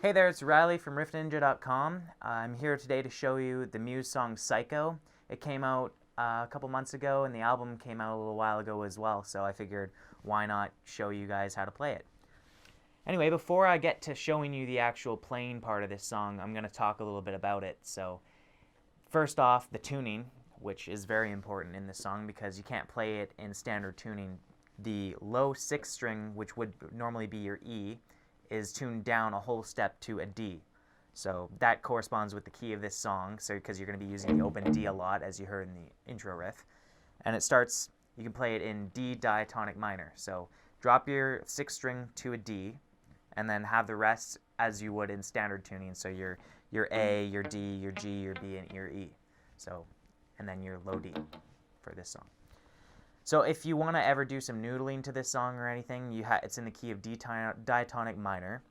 Hey there, it's Riley from riffninja.com. I'm here today to show you the Muse song Psycho. It came out a couple months ago, and the album came out a little while ago as well, so I figured why not show you guys how to play it. Anyway, before I get to showing you the actual playing part of this song, I'm going to talk a little bit about it. So, first off, the tuning, which is very important in this song because you can't play it in standard tuning. The low 6th string, which would normally be your E, is tuned down a whole step to a D. So that corresponds with the key of this song, so because you're going to be using the open D a lot, as you heard in the intro riff. And it starts, you can play it in D diatonic minor. So drop your 6th string to a D, and then have the rest as you would in standard tuning. So your A, your D, your G, your B, and your E. So, and then your low D for this song. So if you want to ever do some noodling to this song or anything, it's in the key of D diatonic minor.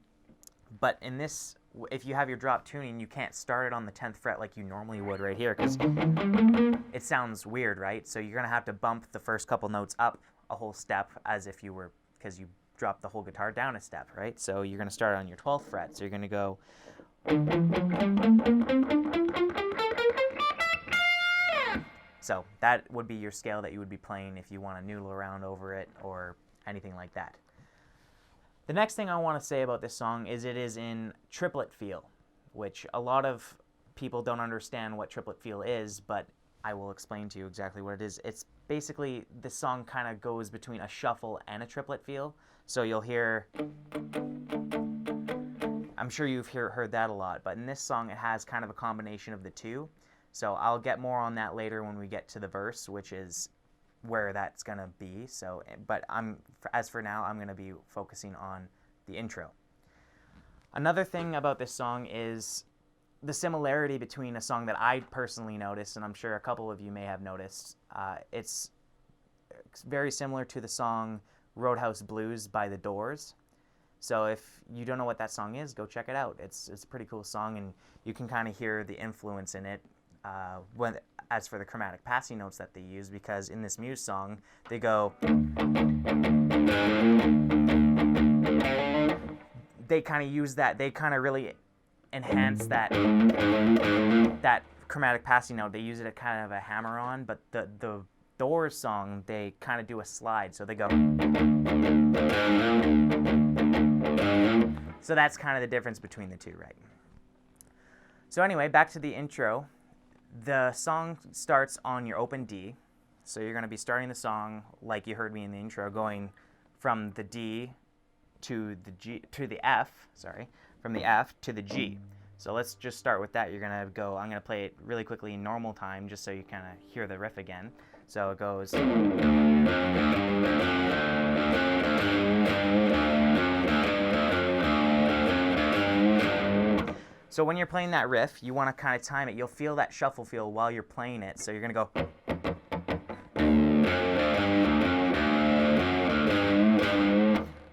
But in this, if you have your drop tuning, you can't start it on the 10th fret like you normally would right here, because it sounds weird, right? So you're going to have to bump the first couple notes up a whole step as if you were, because you dropped the whole guitar down a step, right? So you're going to start on your 12th fret. So you're going to go... So that would be your scale that you would be playing if you want to noodle around over it or anything like that. The next thing I want to say about this song is it is in triplet feel, which a lot of people don't understand what triplet feel is, but I will explain to you exactly what it is. It's basically, this song kind of goes between a shuffle and a triplet feel. So you'll hear, I'm sure you've heard that a lot, but in this song it has kind of a combination of the two. So I'll get more on that later when we get to the verse, which is where that's going to be. So, but as for now, I'm going to be focusing on the intro. Another thing about this song is the similarity between a song that I personally noticed, and I'm sure a couple of you may have noticed. It's very similar to the song Roadhouse Blues by The Doors. So if you don't know what that song is, go check it out. It's a pretty cool song, and you can kind of hear the influence in it. As for the chromatic passing notes that they use, because in this Muse song, they go... They kind of use that, they kind of really enhance that chromatic passing note. They use it as kind of a hammer-on, but the Doors song, they kind of do a slide, so they go... So that's kind of the difference between the two, right? So anyway, back to the intro. The song starts on your open D, so you're going to be starting the song like you heard me in the intro, going from the D to the G to the F, from the F to the G. So let's just start with that. You're going to go, I'm going to play it really quickly in normal time just so you kind of hear the riff again. So it goes... So when you're playing that riff, you want to kind of time it. You'll feel that shuffle feel while you're playing it. So you're going to go...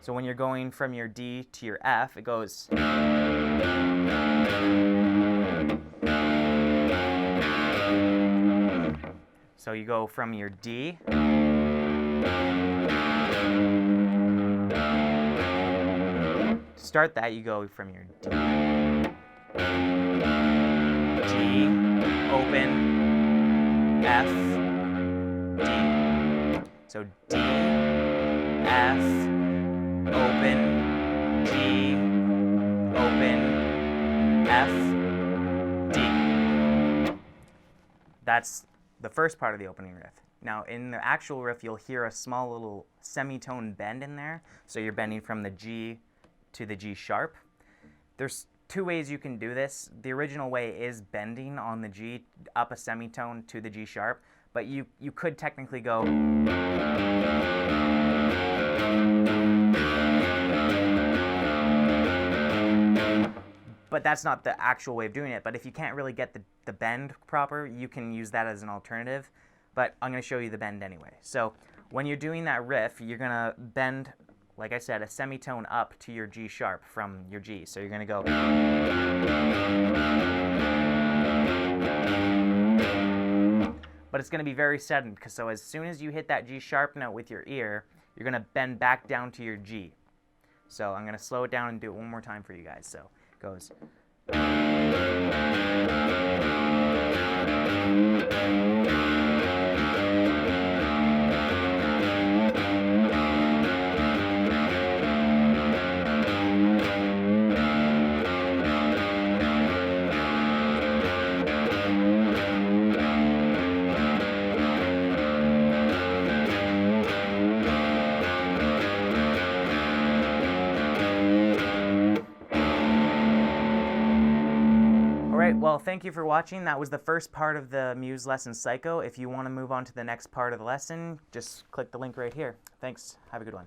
So when you're going from your D to your F, it goes... So you go from your D... To start that, you go from your D... G, open, F, D. So D, F, open, G, open, F, D. That's the first part of the opening riff. Now in the actual riff, you'll hear a small little semitone bend in there. So you're bending from the G to the G sharp. There's two ways you can do this. The original way is bending on the G up a semitone to the G sharp, but you could technically go... But that's not the actual way of doing it. But if you can't really get the bend proper, you can use that as an alternative. But I'm going to show you the bend anyway. So when you're doing that riff, you're going to bend... like I said, a semitone up to your G sharp from your G. So you're going to go... But it's going to be very sudden, so as soon as you hit that G sharp note with your ear, you're going to bend back down to your G. So I'm going to slow it down and do it one more time for you guys. So goes. Alright, well, thank you for watching. That was the first part of the Muse lesson Psycho. If you want to move on to the next part of the lesson, just click the link right here. Thanks. Have a good one.